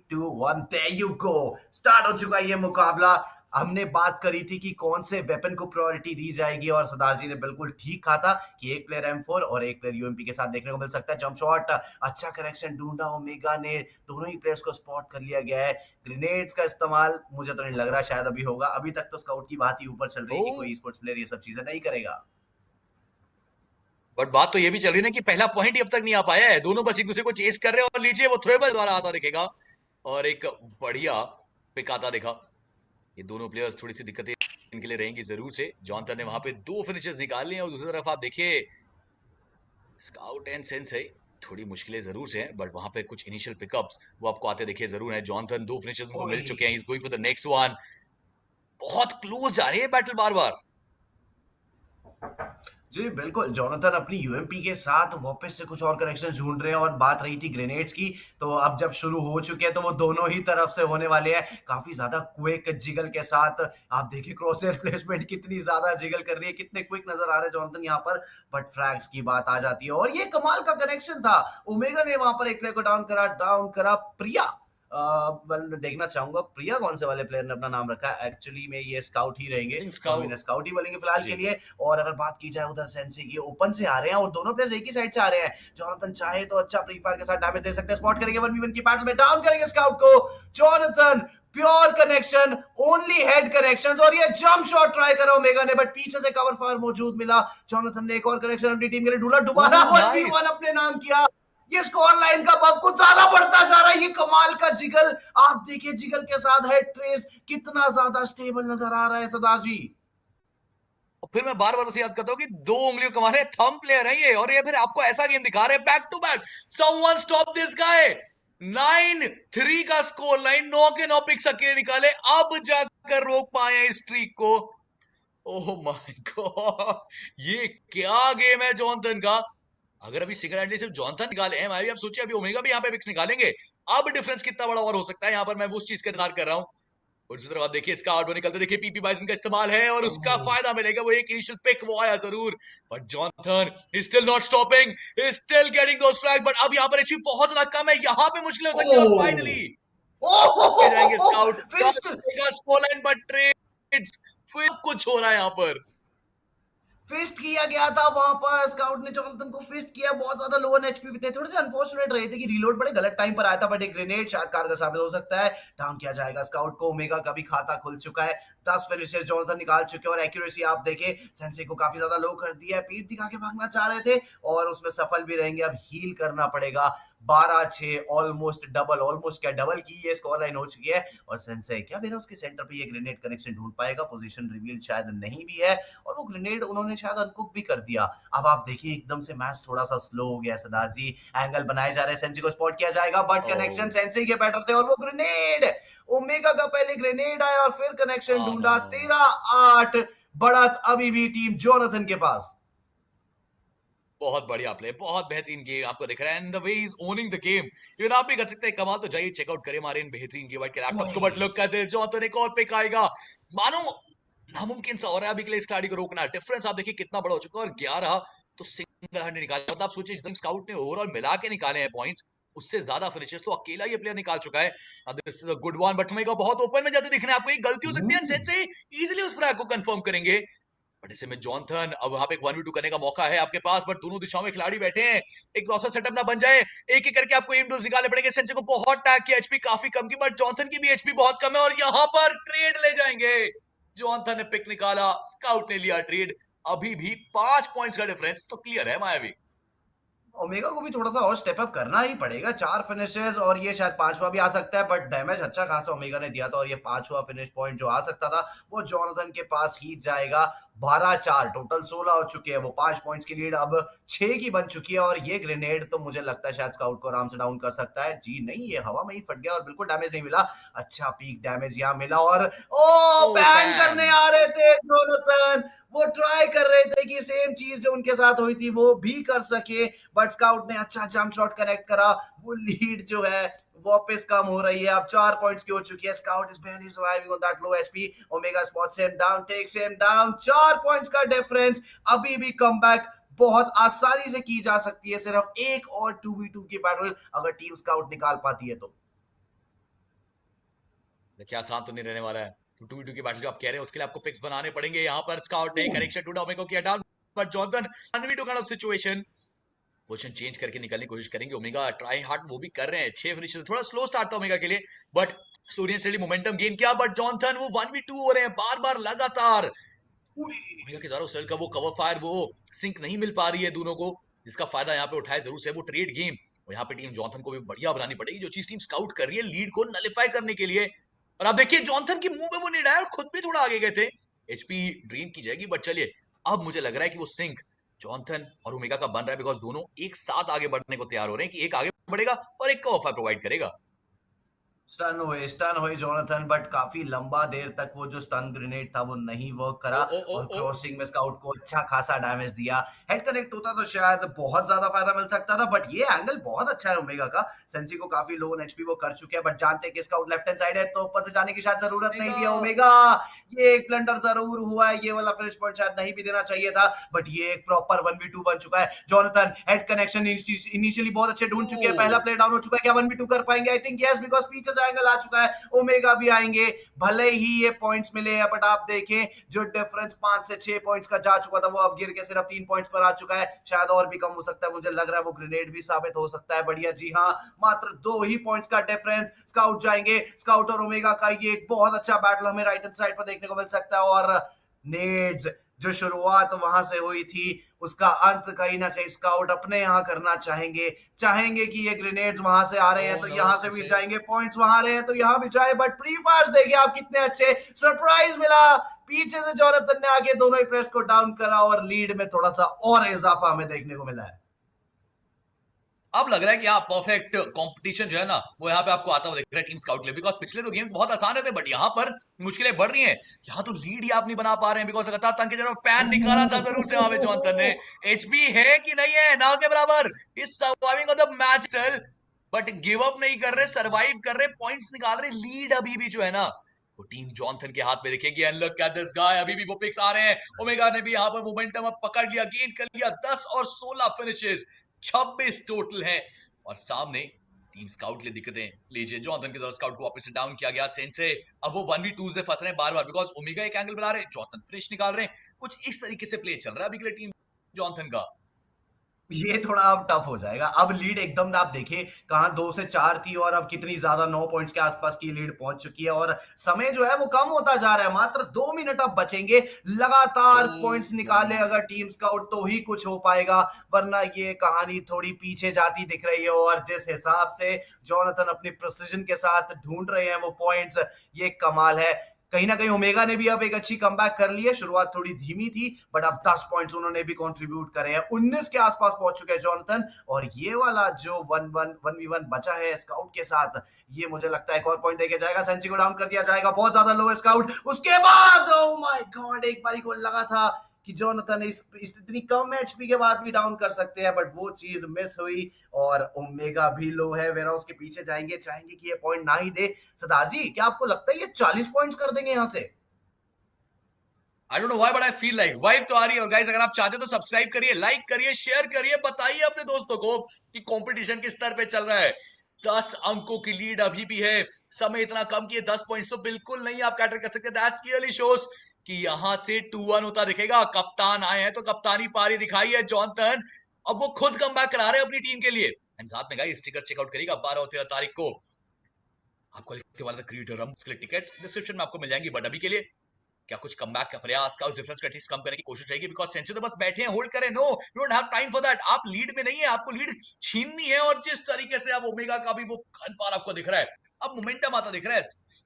2 1 there you go. Start हो चुका है ये मुकाबला। हमने बात करी थी कि कौन से वेपन को प्रायोरिटी दी जाएगी और सरदार जी ने बिल्कुल ठीक कहा था कि एक प्लेयर M4 और एक प्लेयर यूएमपी के साथ देखने को मिल सकता है। जंप शॉट, अच्छा कनेक्शन ढूंढा ओमेगा ने, दोनों ही प्लेयर्स को स्पॉट कर लिया गया है। ग्रेनेड्स का इस्तेमाल मुझे तो नहीं लग रहा शायद अभी होगा। अभी तक तो स्काउट की बात ही ऊपर चल रही है कि कोई स्पोर्ट्स प्लेयर ये सब चीजें नहीं करेगा। बट बात तो ये भी चल रही है ना कि पहला पॉइंट ही अब तक नहीं आ पाया है। दोनों बस एक दूसरे को चेस कर रहे हैं और लीजिए वो थ्रोएबल द्वारा आता दिखेगा और एक बढ़िया पिक आता दिखा। ये दोनों प्लेयर्स थोड़ी सी दिक्कतें इनके लिए रहेंगी जरूर से। जॉनसन ने वहां पे 2 फिनिशेस निकाल लिए और दूसरी तरफ आप देखिए स्काउट एंड सेंस है, थोड़ी मुश्किलें जरूर से हैं बट वहां पे कुछ इनिशियल पिकअप्स वो आपको आते दिखे जरूर है। जॉनसन 2 फिनिशेस उनको मिल चुके हैं, is going for the next one. बहुत क्लोज जा रही है बैटल बार बार। जी बिल्कुल, जोनाथन अपनी यूएमपी के साथ वापस से कुछ और कनेक्शन ढूंढ रहे हैं और बात रही थी ग्रेनेड्स की, तो अब जब शुरू हो चुके हैं तो वो दोनों ही तरफ से होने वाले हैं। काफी ज्यादा क्विक जिगल के साथ आप देखिए क्रॉस एयर प्लेसमेंट कितनी ज्यादा जिगल कर रही है, कितने क्विक नजर आ रहे हैं जोनाथन यहाँ पर। बट फ्रैग्स की बात आ जाती है और ये कमाल का कनेक्शन था। ओमेगा ने वहां पर एक प्लेयर को डाउन करा प्रिया। मैं देखना चाहूंगा प्रिया कौन से वाले प्लेयर ने अपना नाम रखा है। एक्चुअली में ये स्काउट ही रहेंगे, तो हम इन्हें स्काउट स्काउट ही बोलेंगे फिलहाल जी के लिए। और अगर बात की जाए उधर सेंसी की, ओपन से आ रहे हैं और दोनों प्लेयर्स एक ही साइड से आ रहे हैं। जोनाथन चाहे तो अच्छा प्री फायर के साथ डैमेज दे सकते हैं, स्पॉट करेंगे 1v1 की बैटल में, डाउन करेंगे स्काउट को। Jonathan pure connection, only head connection, और ये जंप शॉट ट्राई करा ओमेगा ने बट पीछे से कवर फायर मौजूद मिला। जोनाथन ने एक और कनेक्शन अपनी टीम के लिए ढूंढा, दोबारा 1v1 नाइस। अपने नाम किया। ये स्कोर लाइन का बफ कुछ ज्यादा बढ़ता जा रहा है। ये कमाल का जिगल, आप देखिए जिगल के साथ हेड ट्रेस कितना ज्यादा स्टेबल नजर आ रहा है सरदार जी। और फिर मैं बार बार उसे याद करता हूँ कि 2 उंगलियों कमाने थंब प्लेयर है ये, और ये फिर आपको ऐसा गेम दिखा रहे हैं back to back. Someone stop this guy. 9-3 का स्कोर लाइन, 9 के 9 पिक्स अकेले निकाले, अब जाकर रोक पाए इस स्ट्रीक को। ओह माय गॉड, ये क्या गेम है जॉनसन का। अगर अभी सिंगल हैंडली सिर्फ जॉनसन निकाले हैं, मैं भी अब सोचिए अभी ओमेगा भी यहाँ पे पिक्स निकालेंगे, अब डिफरेंस कितना बड़ा और हो सकता है। यहाँ पर मैं उस चीज का इंतजार कर रहा हूँ। और दूसरी तरफ आप देखिए इसका आउटो निकलते देखिए पीपी बाइसन का इस्तेमाल है और उसका फायदा मिलेगा, वो एक इनिशियल पिक वो आया जरूर। But Jonathan is still not stopping, is still getting those flag. But अब यहाँ पर एचपी बहुत ज्यादा कम है, यहाँ पे मुश्किल हो सकती है और फाइनली के जाएंगे scout fist scoreline. But trades फिर कुछ हो रहा है यहाँ पर। फिस्ट किया गया था वहां पर, स्काउट ने जोनाथन को फिस्ट किया। बहुत ज्यादा लोअर एचपी भी थे, थोड़े से अनफॉर्चुनेट रहे थे कि रीलोड बड़े गलत टाइम पर आया था, बट एक ग्रेनेड शायद कारगर साबित हो सकता है। डाउन किया जाएगा स्काउट को, ओमेगा का भी खाता खुल चुका है। 10 फिनिशेस जोनाथन निकाल चुके हैं और एक्यूरेसी आप देखें सेंसे को काफी ज्यादा लो कर दिया है। पीठ दिखा के भागना चाह रहे थे और उसमें सफल भी रहेंगे। अब हील करना पड़ेगा। 12-6 ऑलमोस्ट डबल, ऑलमोस्ट क्या डबल की ये स्कोर लाइन हो चुकी है। और सेंसे क्या फिर उसके सेंटर पे ये ग्रेनेड कनेक्शन ढूंढ पाएगा, पोजीशन रिवील शायद नहीं भी है और वो ग्रेनेड उन्होंने शायद अनकुक भी कर दिया। अब आप देखिए एकदम से मैच थोड़ा सा स्लो हो गया सरदार जी। एंगल बनाए जा रहे हैं, सेंसी को स्पॉट किया जाएगा बट कनेक्शन सेंसी के बेटर थे और वो ग्रेनेड ओमेगा का पहले ग्रेनेड आया और फिर कनेक्शन ढूंढा। 13-8 बढ़त अभी भी टीम जोनाथन के पास। बहुत बढ़िया प्ले, बहुत बेहतरीन गेम आपको दिख रहा है and the way is owning the game. Even आप भी कर सकते हैं कमाल, तो जाइए चेकआउट करें हमारे इन बेहतरीन गेम के लैपटॉप्स को। बट लुक कर दे जॉनथन, एक और पिक आएगा, मानो नामुमकिन सा हो रहा है अभी के लिए इस खिलाड़ी को रोकना। डिफरेंस आप देखिए कितना बड़ा हो चुका है और 11 तो सिंगल हैंड निकाला। मतलब आप सोचिए जितने स्काउट ने ओवरऑल मिला के निकाले हैं पॉइंट्स, उससे ज्यादा फिनिशेस तो अकेला ये प्लेयर निकाल चुका है। This is a good one, but हमें बहुत ओपन में जाते दिख रहे हैं आपको, एक गलती हो सकती है सेंसे इजीली उस फ्लैग को कंफर्म करेंगे। बट इसे में जॉनथन, अब वहां पे एक 1v2 करने का मौका है आपके पास, बट दोनों दिशाओं में खिलाड़ी बैठे हैं। एक क्रॉसर सेटअप ना बन जाए, एक एक करके आपको एम डोज निकालने पड़ेंगे। सेंसे को बहुत टैग किया, एचपी काफी कम की, बट जॉनथन की भी एचपी बहुत कम है और यहां पर ट्रेड ले जाएंगे। जॉनथन ने पिक निकाला, स्काउट ने लिया ट्रेड। अभी भी 5 पॉइंट्स का डिफरेंस तो क्लियर है मायावी। ओमेगा को भी थोड़ा सा और स्टेप अप करना ही पड़ेगा। 4 फिनिशेस और ये शायद पांचवा भी आ सकता है, बट डैमेज अच्छा खासा ओमेगा ने दिया था और ये पांचवा फिनिश पॉइंट जो आ सकता था वो जोनाथन के पास ही जाएगा। 12-4 टोटल 16 हो चुके हैं वो, 5 पॉइंट्स की लीड अब 6 की बन चुकी है। और ये ग्रेनेड तो मुझे लगता है शायद स्काउट को आराम से डाउन कर सकता है। जी नहीं, ये हवा में ही फट गया और बिल्कुल डैमेज नहीं मिला। अच्छा पीक डैमेज यहाँ मिला और ओ ओ बैन बैन। करने आ रहे थे जोनाथन। वो ट्राई कर रहे थे कि सेम चीज जो उनके साथ हुई थी वो भी कर सके, बट स्काउट ने अच्छा जंप शॉट कनेक्ट करा। वो लीड जो है वापस कम हो रही है, अब 4 पॉइंट्स की हो चुकी है। Scout is barely surviving on that low HP. Omega spots him down, takes him down. 4 points का डिफरेंस, अभी भी कमबैक बहुत आसानी से की जा सकती है। सिर्फ एक और 2v2 की बैटल अगर टीम स्काउट निकाल पाती है तो। क्या आसान तो नहीं रहने वाला है। 2v2 की बैटल जो आप कह रहे हैं उसके लिए आपको पिक्स बनाने पड़ेंगे। यहाँ पर स्काउट ने कनेक्शन टूटा, ओमेगा किया down, but Johnson 1v2 kind of situation, position change करके निकलने की कोशिश करेंगे। ओमेगा ट्राई हार्ड वो भी कर रहे हैं, 6 फिनिशेस, थोड़ा स्लो स्टार्ट था ओमेगा के लिए, बट स्टोरियन स्टडी मोमेंटम गेन किया, बट जॉनसन वो 1v2 हो रहे हैं बार बार लगातार। ओमेगा के द्वारा उस का वो कवर फायर वो सिंक नहीं मिल पा रही है दोनों को, जिसका फायदा यहाँ पे उठाया जरूर से वो ट्रेड गेम। और यहाँ पे टीम जॉनसन को भी बढ़िया बनानी पड़ेगी, जो चीज टीम स्काउट कर रही है लीड को नलिफाई करने के लिए। और आप देखिए जॉनसन की मुंह में वो नीड आया और खुद भी थोड़ा आगे गए थे। एचपी ड्रेन की जाएगी, बट चलिए अब मुझे लग रहा है कि वो सिंक जॉनसन और ओमेगा का बन रहा है, बिकॉज दोनों एक साथ आगे बढ़ने को तैयार हो रहे हैं कि एक आगे बढ़ेगा और एक कवर फायर प्रोवाइड करेगा। स्टन हुए जोनाथन, बट काफी लंबा देर तक वो जो स्टन ग्रेनेड था वो नहीं वर्क करा ओ ओ ओ और ओ क्रॉसिंग में स्काउट को अच्छा खासा डैमेज दिया। हेड कनेक्ट होता तो शायद बहुत ज्यादा फायदा मिल सकता था, बट ये एंगल बहुत अच्छा है ओमेगा का। सेंसी को काफी लो एचपी वो कर चुके हैं, बट जानते हैं कि स्काउट लेफ्ट हैंड साइड है तो ऊपर से जाने की शायद जरूरत नहीं ओमेगा भी है। ओमेगा ये एक ब्लंडर जरूर हुआ है, ये वाला फिनिश पॉइंट शायद नहीं भी देना चाहिए था, बट ये एक प्रॉपर 1v2 बन चुका है। जोनाथन हेड कनेक्शन इनिशियली बहुत अच्छे ढूंढ चुके हैं, पहला ओ प्ले डाउन हो चुका है, क्या 1v2 कर पाएंगे? आई थिंक यस, बिकॉज पीछे से एंगल आ चुका है। ओमेगा भी आएंगे, भले ही ये पॉइंट्स मिले हैं, बट आप देखें जो डिफरेंस 5 से 6 पॉइंट्स का जा चुका था वो अब गिर के सिर्फ 3 पॉइंट्स पर आ चुका है। शायद और भी कम हो सकता है, मुझे लग रहा है वो ग्रेनेड भी साबित हो सकता है। बढ़िया, जी हाँ, मात्र 2 ही पॉइंट्स का डिफरेंस। स्काउट जाएंगे, स्काउट और ओमेगा का ये एक बहुत अच्छा बैटल हमें राइट हैंड साइड पर देखने को मिल सकता है। और नेड्स जो शुरुआत वहां से हुई थी उसका अंत कहीं ना कहीं स्काउट अपने यहाँ करना चाहेंगे। चाहेंगे कि ये ग्रेनेड्स वहां से आ रहे हैं ओ तो नो यहाँ से भी सेंसे, जाएंगे, पॉइंट्स वहां आ रहे हैं तो यहाँ भी जाए, बट प्री फायर्स देखिए आप कितने अच्छे। सरप्राइज मिला, पीछे से जोनाथन ने आके दोनों ही प्लेयर्स को डाउन करा और लीड में थोड़ा सा और इजाफा हमें देखने को मिला है। अब लग रहा है कि हाँ परफेक्ट कंपटीशन जो है ना वो यहाँ पे आपको आता हुआ दिख रहा है टीम स्काउट के लिए, बिकॉज पिछले 2 गेम्स बहुत आसान रहते, बट यहाँ पर मुश्किलें बढ़ रही हैं। यहाँ तो लीड ही आप नहीं बना पा रहे हैं, बिकॉज लगातार तंग की तरफ पैन निकाला था जरूर से वहां पे जॉनसन ने। एचपी है कि नहीं है ना के बराबर, इस surviving of the match sale, but give up नहीं कर रहे, सर्वाइव कर रहे, पॉइंट्स निकाल रहे, लीड अभी भी जो है ना वो टीम जॉनसन के हाथ में दिखेगी। And look at this guy, अभी भी वो पिक्स आ रहे हैं। ओमेगा ने भी यहाँ पर मोमेंटम अब पकड़ लिया, गेन कर लिया, 10 और 16 फिनिशेस, 26 टोटल है। और सामने टीम स्काउट ले दिक्कतें लीजिए, जॉनसन की तरफ स्काउट को वापस से डाउन किया गया सेंसे। अब वो 1v2 से फंस रहे हैं बार बार, बिकॉज ओमेगा एक एंगल बना रहे हैं, जॉनसन फिनिश निकाल रहे हैं। कुछ इस तरीके से प्ले चल रहा है अभी के लिए टीम जॉनसन का। ये थोड़ा अब टफ हो जाएगा। अब लीड एकदम आप देखिए कहां 2 से 4 थी और अब कितनी ज्यादा 9 पॉइंट्स के आसपास की लीड पहुंच चुकी है और समय जो है वो कम होता जा रहा है। मात्र 2 मिनट अब बचेंगे, लगातार पॉइंट्स निकाले अगर टीम स्काउट तो ही कुछ हो पाएगा, वरना ये कहानी थोड़ी पीछे जाती दिख रही है। और जिस हिसाब से जोनाथन अपनी प्रिसीजन के साथ ढूंढ रहे हैं वो पॉइंट्स, ये कमाल है। कहीं ना कहीं ओमेगा ने भी अब एक अच्छी कमबैक कर ली है, शुरुआत थोड़ी धीमी थी बट अब 10 पॉइंट्स उन्होंने भी कंट्रीब्यूट करे हैं। 19 के आसपास पहुंच चुके हैं जॉनथन, और ये वाला जो 1v1 बचा है स्काउट के साथ, ये मुझे लगता है एक और पॉइंट देके जाएगा। सेंची को डाउन कर दिया जाएगा, बहुत ज्यादा लो है स्काउट। उसके बाद ओ माय गॉड, एक बारी को लगा था कि जोनाथन इस इतनी कम एचपी के बाद भी डाउन कर सकते हैं, बट वो चीज मिस हुई और ओमेगा भी लो है। वेरा उसके पीछे जाएंगे, चाहेंगे कि ये पॉइंट ना ही दे। सरदार जी, क्या आपको लगता है ये 40 पॉइंट्स कर देंगे यहां से? I don't know why but I feel like vibe तो आ रही है। और गाइस अगर आप चाहते हो तो सब्सक्राइब करिए, लाइक करिए, शेयर करिए, बताइए अपने दोस्तों को कि कंपटीशन किस स्तर पे चल रहा है। 10 अंकों की लीड अभी भी है, समय इतना कम कि 10 पॉइंट्स तो बिल्कुल नहीं आप कैटर कर सकते। दैट क्लियरली शोस कि यहां से 2-1 होता दिखेगा। कप्तान आए हैं तो कप्तानी पारी दिखाई है जॉनथन, अब वो खुद कम बैक करा रहे हैं अपनी टीम के लिए। एंड साथ में गाइस टिकट चेकआउट करिएगा 12 और 13 तारीख को, आपको लिखने वाला था क्रिएटर हम, उसके लिए टिकट्स डिस्क्रिप्शन में आपको मिल जाएंगी। बट अभी के लिए क्या कुछ कमबैक का प्रयास का उस डिफरेंस को एटलीस्ट कम करने की कोशिश रहेगी, बिकॉज सेंसी तो बस बैठे हैं, होल्ड करें। No, you don't have time for that. आप लीड में नहीं है, आपको लीड छीननी है। और जिस तरीके से अब ओमेगा का भी वो गन पार आपको दिख रहा है, अब मोमेंटम आता दिख रहा है,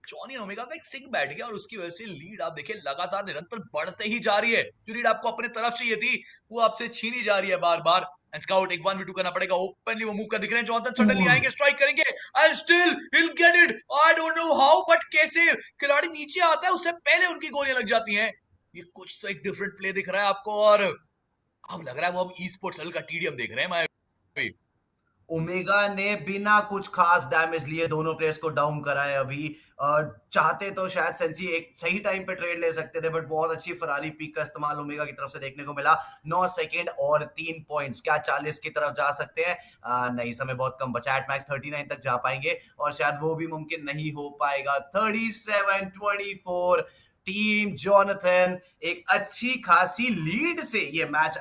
जॉनी ओमेगा का एक सिंक बैठ गया और उसकी वजह से लीड आप देखिए लगातार निरंतर बढ़ते ही जा रही है। जो लीड आपको अपने तरफ चाहिए थी वो आपसे छीनी जा रही है बार बार। एंड स्काउट एक 1v2 करना पड़ेगा, ओपनली वो मूव कर दिख रहे हैं। जॉनथन सडनली आएंगे, स्ट्राइक करेंगे and still he'll get it. I don't know how, but कैसे खिलाड़ी नीचे आता है उससे पहले उनकी गोलियां लग जाती हैं। ये कुछ तो एक डिफरेंट प्ले दिख रहा है आपको, और अब लग रहा है वो अब ई स्पोर्ट्स का टीडीएम देख रहे हैं। मैं ओमेगा ने बिना कुछ खास डैमेज लिए दोनों प्लेयर्स को डाउन करा है अभी। चाहते तो शायद सेंसी एक सही टाइम पे ट्रेड ले सकते थे, बट बहुत अच्छी फरारी पीक का इस्तेमाल ओमेगा की तरफ से देखने को मिला। 9 सेकंड और 3 पॉइंट्स, क्या 40 की तरफ जा सकते हैं? नहीं, समय बहुत कम बचा है। एट मैक्स 39 तक जा पाएंगे और शायद वो भी मुमकिन नहीं हो पाएगा। 37-24 टीम जोनाथन एक अच्छी खासी लीड से ये मैच